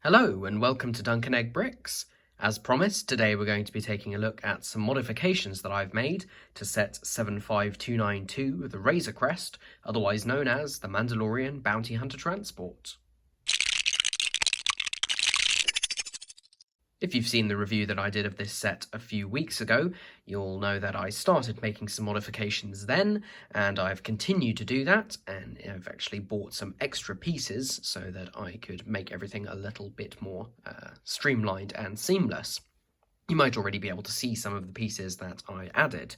Hello and welcome to Duncan Egg Bricks. As promised, today we're going to be taking a look at some modifications that I've made to set 75292, the Razor Crest, otherwise known as the Mandalorian Bounty Hunter Transport. If you've seen the review that I did of this set a few weeks ago, you'll know that I started making some modifications then, and I've continued to do that, and I've actually bought some extra pieces so that I could make everything a little bit more streamlined and seamless. You might already be able to see some of the pieces that I added.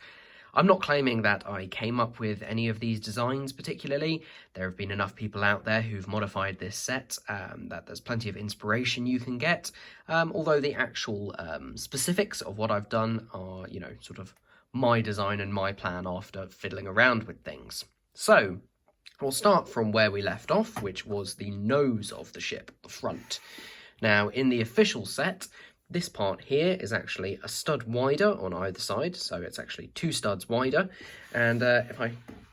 I'm not claiming that I came up with any of these designs particularly. There have been enough people out there who've modified this set that there's plenty of inspiration you can get, although the actual specifics of what I've done are, sort of my design and my plan after fiddling around with things. So, we'll start from where we left off, which was the nose of the ship, the front. Now, in the official set, this part here is actually a stud wider on either side, so it's actually 2 studs wider, and if I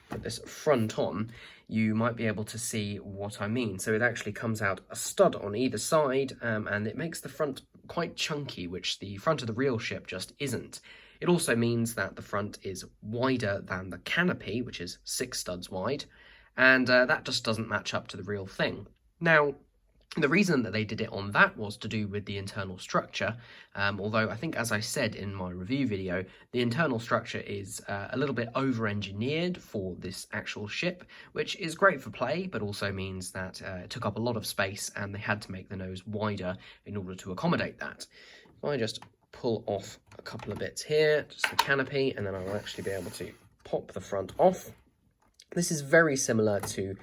put this front on, you might be able to see what I mean. So it actually comes out a stud on either side, and it makes the front quite chunky, which the front of the real ship just isn't. It also means that the front is wider than the canopy, which is 6 studs wide, and that just doesn't match up to the real thing. Now, the reason that they did it on that was to do with the internal structure, although I think, as I said in my review video, the internal structure is a little bit over-engineered for this actual ship, which is great for play, but also means that it took up a lot of space and they had to make the nose wider in order to accommodate that. If I just pull off a couple of bits here, just the canopy, and then I'll actually be able to pop the front off. This is very similar to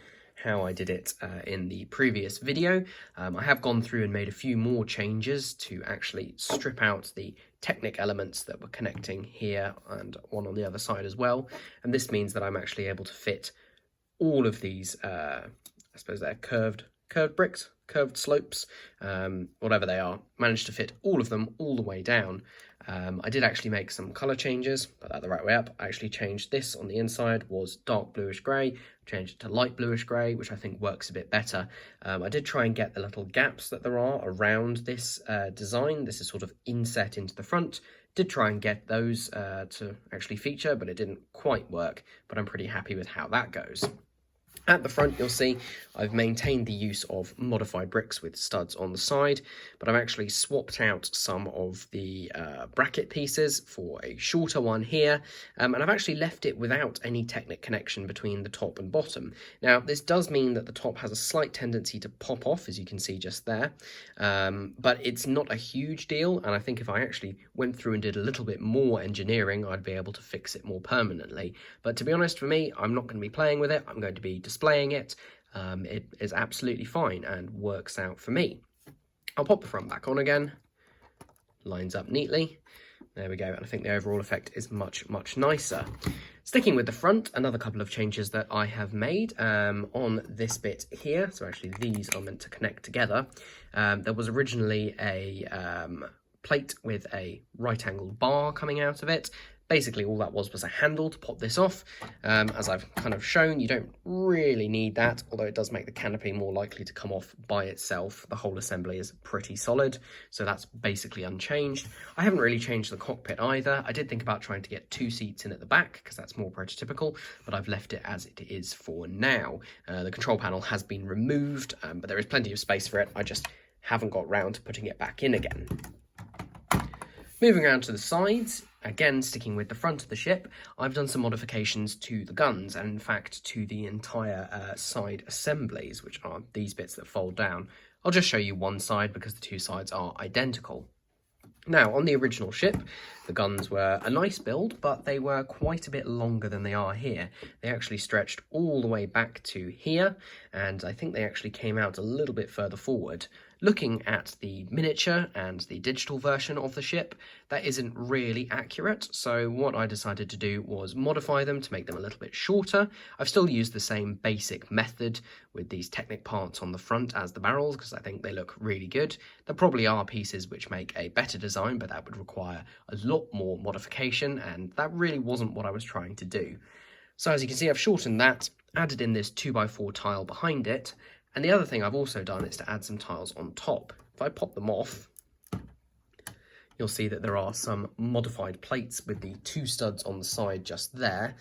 how I did it in the previous video. I have gone through and made a few more changes to actually strip out the Technic elements that were connecting here and one on the other side as well, and this means that I'm actually able to fit all of these, I suppose they're curved bricks, curved slopes, whatever they are, managed to fit all of them all the way down. I did actually make some colour changes, put that the right way up. I actually changed this on the inside, was dark bluish grey, changed it to light bluish grey, which I think works a bit better. I did try and get the little gaps that there are around this design. This is sort of inset into the front. Did try and get those to actually feature, but it didn't quite work, but I'm pretty happy with how that goes. At the front, you'll see I've maintained the use of modified bricks with studs on the side, but I've actually swapped out some of the bracket pieces for a shorter one here, and I've actually left it without any Technic connection between the top and bottom. Now, this does mean that the top has a slight tendency to pop off, as you can see just there, but it's not a huge deal, and I think if I actually went through and did a little bit more engineering, I'd be able to fix it more permanently. But to be honest, for me, I'm not going to be playing with it. I'm going to be displaying it. It is absolutely fine and works out for me. I'll pop the front back on again. Lines up neatly. There we go, and I think the overall effect is much nicer. Sticking with the front, another couple of changes that I have made on this bit here. So actually these are meant to connect together. There was originally a plate with a right-angled bar coming out of it. Basically, all that was a handle to pop this off. As I've kind of shown, you don't really need that, although it does make the canopy more likely to come off by itself. The whole assembly is pretty solid, so that's basically unchanged. I haven't really changed the cockpit either. I did think about trying to get 2 seats in at the back, because that's more prototypical, but I've left it as it is for now. The control panel has been removed, but there is plenty of space for it. I just haven't got round to putting it back in again. Moving around to the sides, again sticking with the front of the ship, I've done some modifications to the guns, and in fact to the entire side assemblies, which are these bits that fold down. I'll just show you one side because the 2 sides are identical. Now, on the original ship, the guns were a nice build, but they were quite a bit longer than they are here. They actually stretched all the way back to here, and I think they actually came out a little bit further forward. Looking at the miniature and the digital version of the ship, that isn't really accurate, so what I decided to do was modify them to make them a little bit shorter. I've still used the same basic method with these Technic parts on the front as the barrels, because I think they look really good. There probably are pieces which make a better design, but that would require a lot more modification, and that really wasn't what I was trying to do. So as you can see, I've shortened that, added in this 2x4 tile behind it, and the other thing I've also done is to add some tiles on top. If I pop them off, you'll see that there are some modified plates with the 2 studs on the side just there.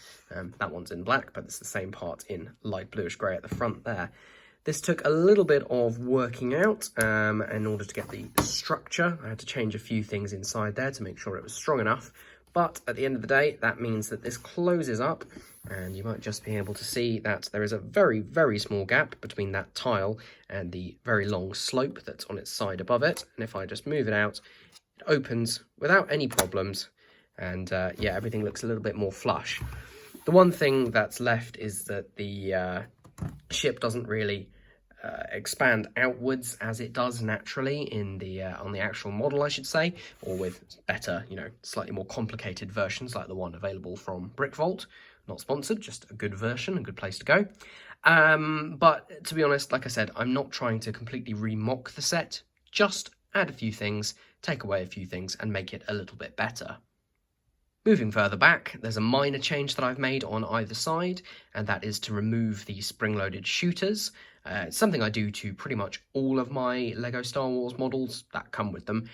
That one's in black, but it's the same part in light bluish grey at the front there. This took a little bit of working out in order to get the structure. I had to change a few things inside there to make sure it was strong enough. But at the end of the day, that means that this closes up, and you might just be able to see that there is a very, very small gap between that tile and the very long slope that's on its side above it. And if I just move it out, it opens without any problems, and yeah, everything looks a little bit more flush. The one thing that's left is that the ship doesn't really expand outwards as it does naturally in the on the actual model, I should say, or with better, slightly more complicated versions like the one available from BrickVault. Not sponsored, just a good version, a good place to go. But to be honest, like I said, I'm not trying to completely remock the set, just add a few things, take away a few things, and make it a little bit better. Moving further back, there's a minor change that I've made on either side, and that is to remove the spring-loaded shooters. It's something I do to pretty much all of my LEGO Star Wars models that come with them,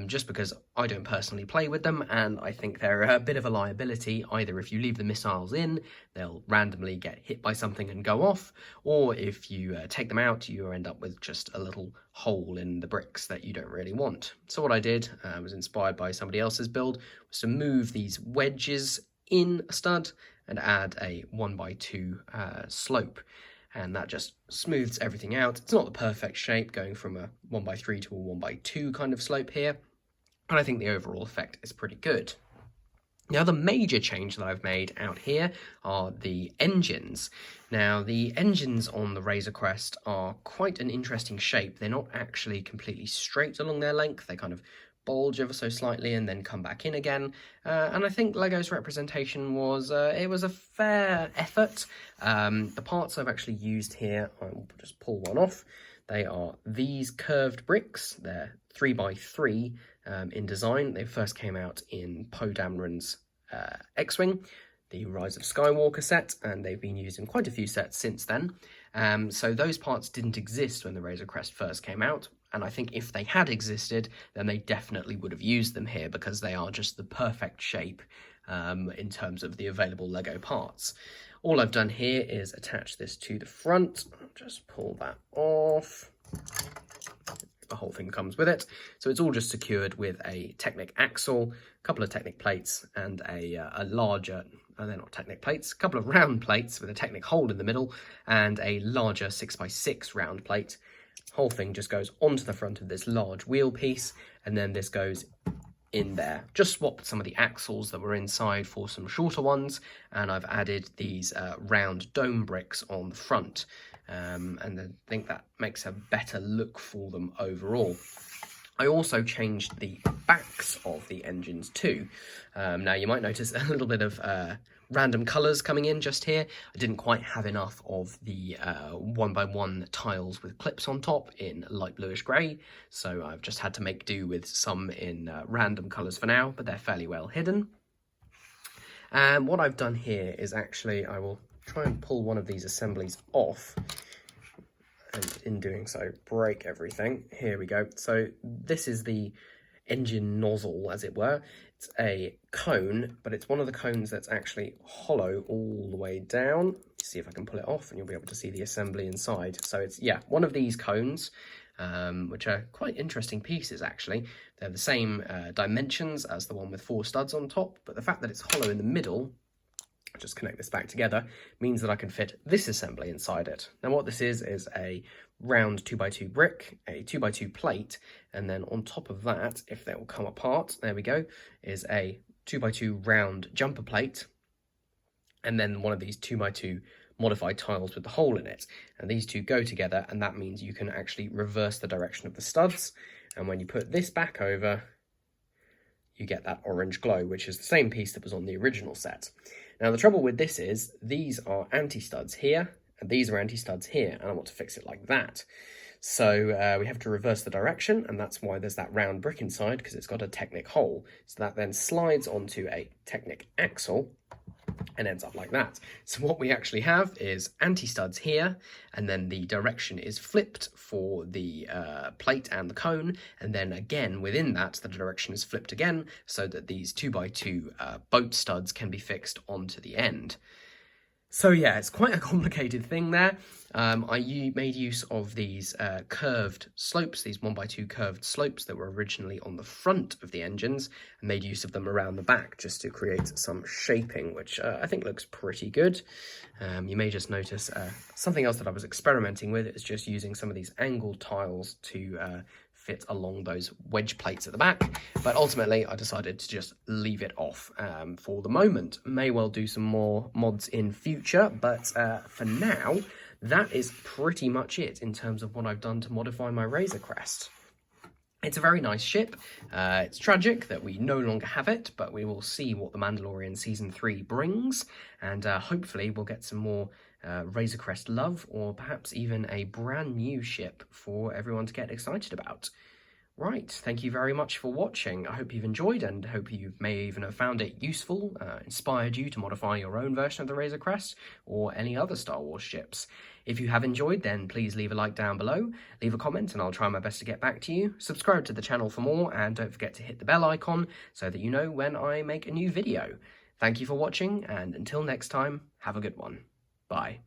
just because I don't personally play with them, and I think they're a bit of a liability. Either if you leave the missiles in, they'll randomly get hit by something and go off, or if you take them out, you end up with just a little hole in the bricks that you don't really want. So what I did, was inspired by somebody else's build, was to move these wedges in a stud and add a 1x2 slope. And that just smooths everything out. It's not the perfect shape, going from a 1x3 to a 1x2 kind of slope here, but I think the overall effect is pretty good. The other major change that I've made out here are the engines. Now, the engines on the Razor Crest are quite an interesting shape. They're not actually completely straight along their length. They kind of bulge ever so slightly and then come back in again, and I think LEGO's representation was it was a fair effort. The parts I've actually used here, I'll just pull one off. They are these curved bricks. They're 3x3 in design. They first came out in Poe Dameron's X-Wing, the Rise of Skywalker set, and they've been used in quite a few sets since then. So those parts didn't exist when the Razor Crest first came out, and I think if they had existed, then they definitely would have used them here, because they are just the perfect shape in terms of the available LEGO parts. All I've done here is attach this to the front. I'll just pull that off. The whole thing comes with it. So it's all just secured with a Technic axle, a couple of Technic plates, and a larger, they're not Technic plates, a couple of round plates with a Technic hole in the middle, and a larger 6x6 round plate. Whole thing just goes onto the front of this large wheel piece, and then this goes in there. Just swapped some of the axles that were inside for some shorter ones, and I've added these round dome bricks on the front, and I think that makes a better look for them overall. I also changed the backs of the engines too. Now you might notice a little bit of random colours coming in just here. I didn't quite have enough of the 1x1 tiles with clips on top in light bluish grey, so I've just had to make do with some in random colours for now, but they're fairly well hidden. And what I've done here is actually, I will try and pull one of these assemblies off, and in doing so break everything. Here we go. So this is the engine nozzle, as it were. It's a cone, but it's one of the cones that's actually hollow all the way down. See if I can pull it off and you'll be able to see the assembly inside. So it's, yeah, one of these cones, which are quite interesting pieces actually. They're the same dimensions as the one with 4 studs on top, but the fact that it's hollow in the middle, just connect this back together, means that I can fit this assembly inside it. Now what this is a round 2x2 brick, a 2x2 plate, and then on top of that, if they will come apart, there we go, is a 2x2 round jumper plate, and then one of these 2x2 modified tiles with the hole in it. And these two go together, and that means you can actually reverse the direction of the studs, and when you put this back over, you get that orange glow, which is the same piece that was on the original set. Now the trouble with this is, these are anti-studs here, and these are anti-studs here, and I want to fix it like that. So we have to reverse the direction, and that's why there's that round brick inside, because it's got a Technic hole. So that then slides onto a Technic axle, and ends up like that. So what we actually have is anti-studs here, and then the direction is flipped for the plate and the cone, and then again within that the direction is flipped again so that these 2x2 boat studs can be fixed onto the end. So yeah, it's quite a complicated thing there. I made use of these curved slopes, these 1x2 curved slopes that were originally on the front of the engines, and made use of them around the back just to create some shaping, which I think looks pretty good. You may just notice something else that I was experimenting with is just using some of these angled tiles to fit along those wedge plates at the back, but ultimately I decided to just leave it off for the moment. May well do some more mods in future, but for now that is pretty much it in terms of what I've done to modify my Razor Crest. It's a very nice ship. It's tragic that we no longer have it, but we will see what The Mandalorian Season 3 brings, and hopefully we'll get some more Razor Crest love, or perhaps even a brand new ship for everyone to get excited about. Right, thank you very much for watching. I hope you've enjoyed, and hope you may even have found it useful, inspired you to modify your own version of the Razor Crest, or any other Star Wars ships. If you have enjoyed, then please leave a like down below, leave a comment, and I'll try my best to get back to you. Subscribe to the channel for more, and don't forget to hit the bell icon so that you know when I make a new video. Thank you for watching, and until next time, have a good one. Bye.